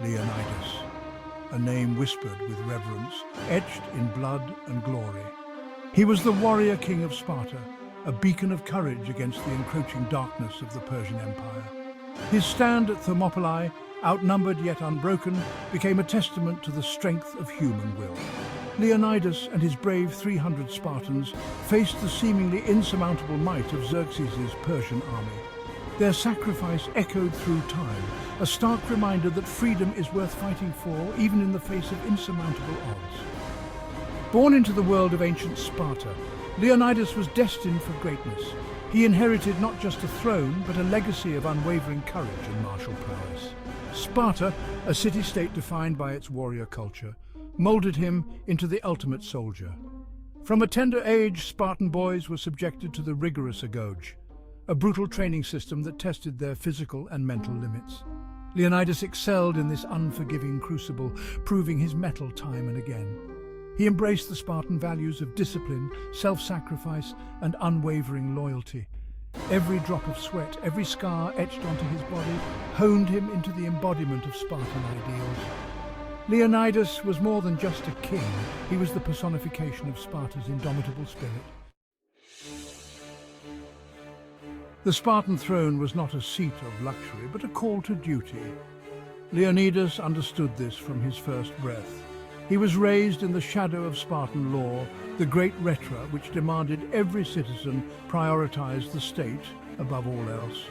Leonidas, a name whispered with reverence, etched in blood and glory. He was the warrior king of Sparta, a beacon of courage against the encroaching darkness of the Persian Empire. His stand at Thermopylae, outnumbered yet unbroken, became a testament to the strength of human will. Leonidas and his brave 300 Spartans faced the seemingly insurmountable might of Xerxes' Persian army. Their sacrifice echoed through time, a stark reminder that freedom is worth fighting for, even in the face of insurmountable odds. Born into the world of ancient Sparta, Leonidas was destined for greatness. He inherited not just a throne, but a legacy of unwavering courage and martial prowess. Sparta, a city-state defined by its warrior culture, molded him into the ultimate soldier. From a tender age, Spartan boys were subjected to the rigorous agoge, a brutal training system that tested their physical and mental limits. Leonidas excelled in this unforgiving crucible, proving his mettle time and again. He embraced the Spartan values of discipline, self-sacrifice, and unwavering loyalty. Every drop of sweat, every scar etched onto his body, honed him into the embodiment of Spartan ideals. Leonidas was more than just a king. He was the personification of Sparta's indomitable spirit. The Spartan throne was not a seat of luxury, but a call to duty. Leonidas understood this from his first breath. He was raised in the shadow of Spartan law, the great rhetra which demanded every citizen prioritize the state above all else.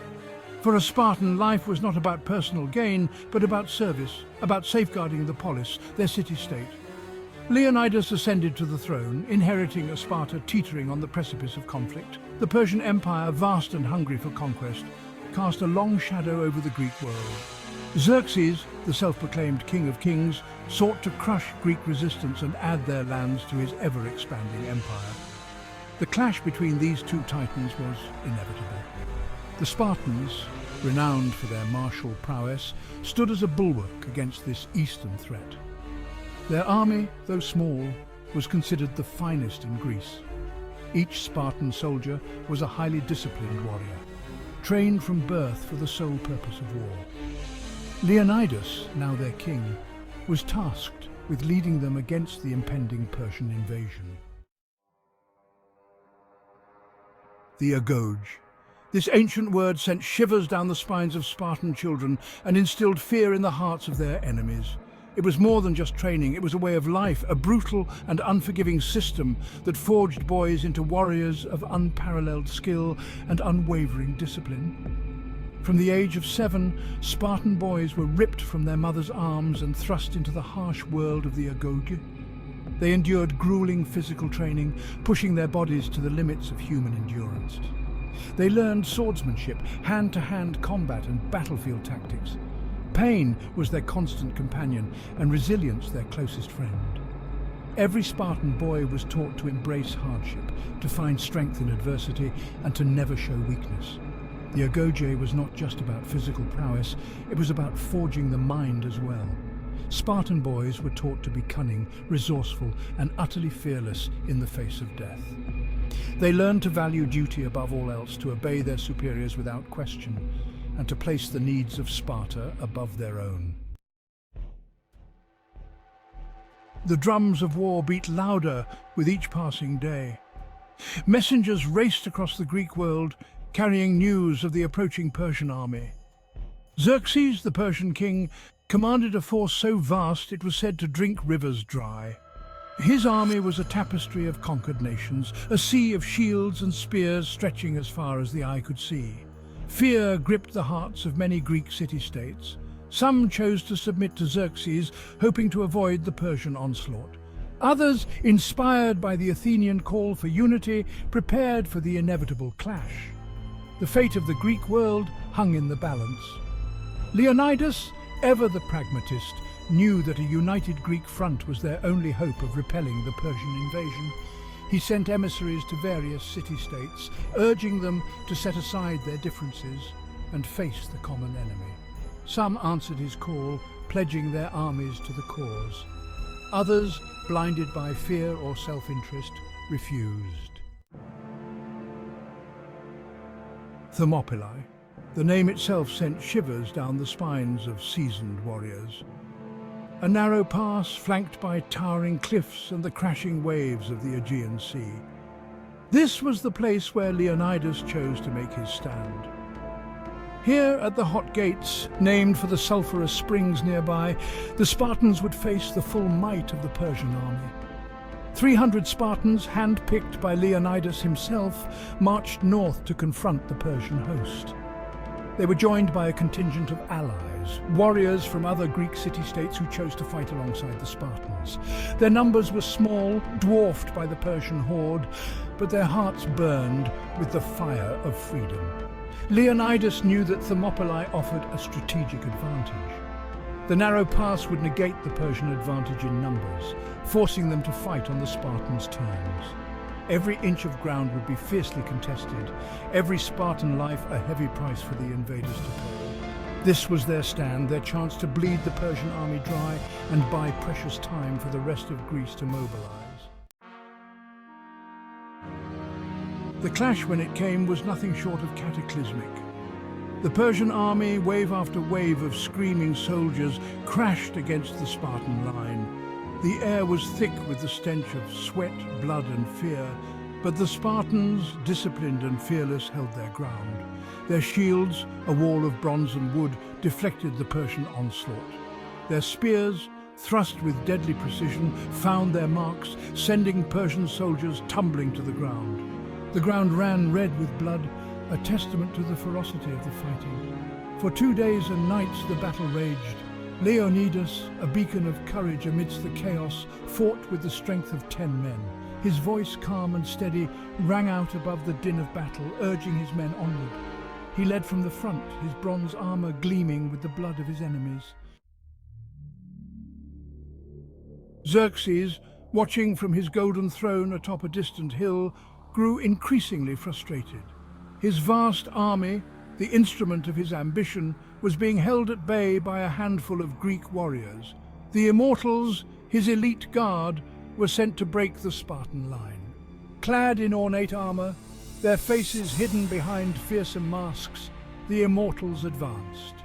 For a Spartan, life was not about personal gain, but about service, about safeguarding the polis, their city-state. Leonidas ascended to the throne, inheriting a Sparta teetering on the precipice of conflict. The Persian Empire, vast and hungry for conquest, cast a long shadow over the Greek world. Xerxes, the self-proclaimed king of kings, sought to crush Greek resistance and add their lands to his ever-expanding empire. The clash between these two titans was inevitable. The Spartans, renowned for their martial prowess, stood as a bulwark against this eastern threat. Their army, though small, was considered the finest in Greece. Each Spartan soldier was a highly disciplined warrior, trained from birth for the sole purpose of war. Leonidas, now their king, was tasked with leading them against the impending Persian invasion. The agoge. This ancient word sent shivers down the spines of Spartan children and instilled fear in the hearts of their enemies. It was more than just training, it was a way of life, a brutal and unforgiving system that forged boys into warriors of unparalleled skill and unwavering discipline. From the age of 7, Spartan boys were ripped from their mother's arms and thrust into the harsh world of the agoge. They endured grueling physical training, pushing their bodies to the limits of human endurance. They learned swordsmanship, hand-to-hand combat and battlefield tactics. Pain was their constant companion and resilience their closest friend. Every Spartan boy was taught to embrace hardship, to find strength in adversity, and to never show weakness. The agoge was not just about physical prowess, it was about forging the mind as well. Spartan boys were taught to be cunning, resourceful, and utterly fearless in the face of death. They learned to value duty above all else, to obey their superiors without question, and to place the needs of Sparta above their own. The drums of war beat louder with each passing day. Messengers raced across the Greek world, carrying news of the approaching Persian army. Xerxes, the Persian king, commanded a force so vast it was said to drink rivers dry. His army was a tapestry of conquered nations, a sea of shields and spears stretching as far as the eye could see. Fear gripped the hearts of many Greek city-states. Some chose to submit to Xerxes, hoping to avoid the Persian onslaught. Others, inspired by the Athenian call for unity, prepared for the inevitable clash. The fate of the Greek world hung in the balance. Leonidas, ever the pragmatist, knew that a united Greek front was their only hope of repelling the Persian invasion. He sent emissaries to various city-states, urging them to set aside their differences and face the common enemy. Some answered his call, pledging their armies to the cause. Others, blinded by fear or self-interest, refused. Thermopylae. The name itself sent shivers down the spines of seasoned warriors. a narrow pass flanked by towering cliffs and the crashing waves of the Aegean Sea. This was the place where Leonidas chose to make his stand. Here at the Hot Gates, named for the sulphurous springs nearby, the Spartans would face the full might of the Persian army. 300 Spartans, hand-picked by Leonidas himself, marched north to confront the Persian host. They were joined by a contingent of allies, warriors from other Greek city-states who chose to fight alongside the Spartans. Their numbers were small, dwarfed by the Persian horde, but their hearts burned with the fire of freedom. Leonidas knew that Thermopylae offered a strategic advantage. The narrow pass would negate the Persian advantage in numbers, forcing them to fight on the Spartans' terms. Every inch of ground would be fiercely contested, every Spartan life a heavy price for the invaders to pay. This was their stand, their chance to bleed the Persian army dry and buy precious time for the rest of Greece to mobilize. The clash, when it came, was nothing short of cataclysmic. The Persian army, wave after wave of screaming soldiers, crashed against the Spartan line. The air was thick with the stench of sweat, blood and fear, but the Spartans, disciplined and fearless, held their ground. Their shields, a wall of bronze and wood, deflected the Persian onslaught. Their spears, thrust with deadly precision, found their marks, sending Persian soldiers tumbling to the ground. The ground ran red with blood, a testament to the ferocity of the fighting. For 2 days and nights the battle raged. Leonidas, a beacon of courage amidst the chaos, fought with the strength of 10 men. His voice, calm and steady, rang out above the din of battle, urging his men onward. He led from the front, his bronze armor gleaming with the blood of his enemies. Xerxes, watching from his golden throne atop a distant hill, grew increasingly frustrated. His vast army, the instrument of his ambition, was being held at bay by a handful of Greek warriors. The Immortals, his elite guard, were sent to break the Spartan line. Clad in ornate armor, their faces hidden behind fearsome masks, the Immortals advanced.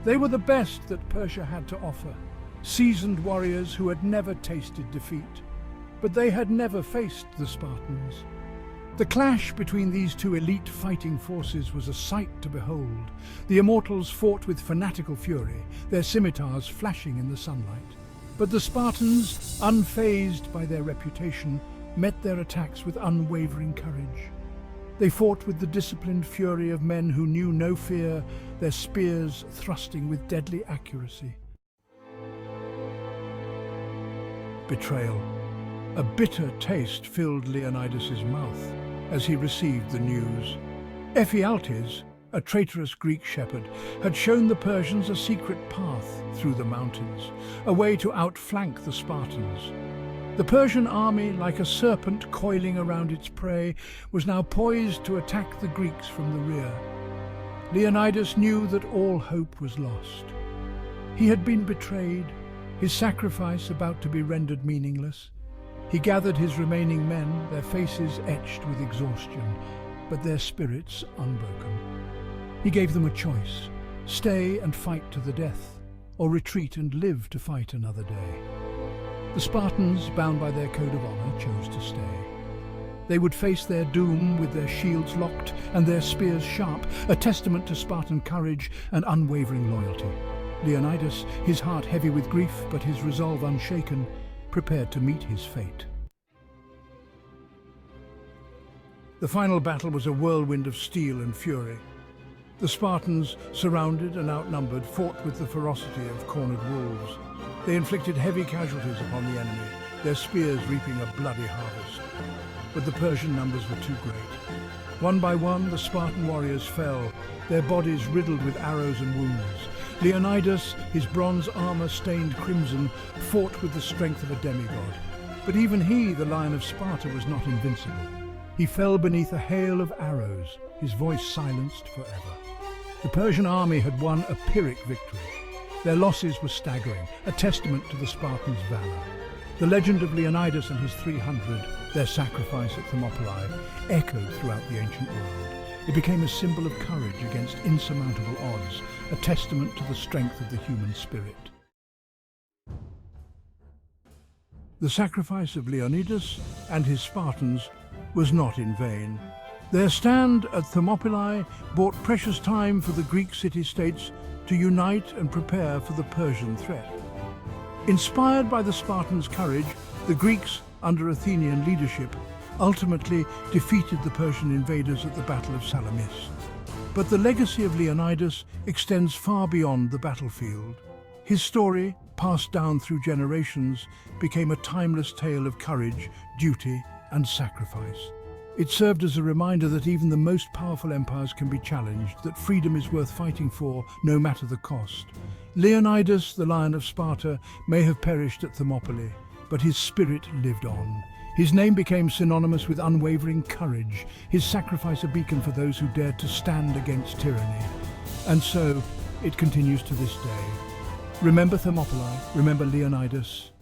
They were the best that Persia had to offer, seasoned warriors who had never tasted defeat. But they had never faced the Spartans. The clash between these two elite fighting forces was a sight to behold. The Immortals fought with fanatical fury, their scimitars flashing in the sunlight. But the Spartans, unfazed by their reputation, met their attacks with unwavering courage. They fought with the disciplined fury of men who knew no fear, their spears thrusting with deadly accuracy. Betrayal. A bitter taste filled Leonidas's mouth as he received the news. Ephialtes, a traitorous Greek shepherd, had shown the Persians a secret path through the mountains, a way to outflank the Spartans. The Persian army, like a serpent coiling around its prey, was now poised to attack the Greeks from the rear. Leonidas knew that all hope was lost. He had been betrayed, his sacrifice about to be rendered meaningless. He gathered his remaining men, their faces etched with exhaustion, but their spirits unbroken. He gave them a choice: stay and fight to the death, or retreat and live to fight another day. The Spartans, bound by their code of honor, chose to stay. They would face their doom with their shields locked and their spears sharp, a testament to Spartan courage and unwavering loyalty. Leonidas, his heart heavy with grief but his resolve unshaken, prepared to meet his fate. The final battle was a whirlwind of steel and fury. The Spartans, surrounded and outnumbered, fought with the ferocity of cornered wolves. They inflicted heavy casualties upon the enemy, their spears reaping a bloody harvest. But the Persian numbers were too great. One by one, the Spartan warriors fell, their bodies riddled with arrows and wounds. Leonidas, his bronze armor stained crimson, fought with the strength of a demigod. But even he, the Lion of Sparta, was not invincible. He fell beneath a hail of arrows, his voice silenced forever. The Persian army had won a Pyrrhic victory. Their losses were staggering, a testament to the Spartans' valor. The legend of Leonidas and his 300, their sacrifice at Thermopylae, echoed throughout the ancient world. It became a symbol of courage against insurmountable odds, a testament to the strength of the human spirit. The sacrifice of Leonidas and his Spartans was not in vain. Their stand at Thermopylae bought precious time for the Greek city-states to unite and prepare for the Persian threat. Inspired by the Spartans' courage, the Greeks, under Athenian leadership, ultimately defeated the Persian invaders at the Battle of Salamis. But the legacy of Leonidas extends far beyond the battlefield. His story, passed down through generations, became a timeless tale of courage, duty, and sacrifice. It served as a reminder that even the most powerful empires can be challenged, that freedom is worth fighting for, no matter the cost. Leonidas, the Lion of Sparta, may have perished at Thermopylae, but his spirit lived on. His name became synonymous with unwavering courage, his sacrifice a beacon for those who dared to stand against tyranny. And so, it continues to this day. Remember Thermopylae, remember Leonidas,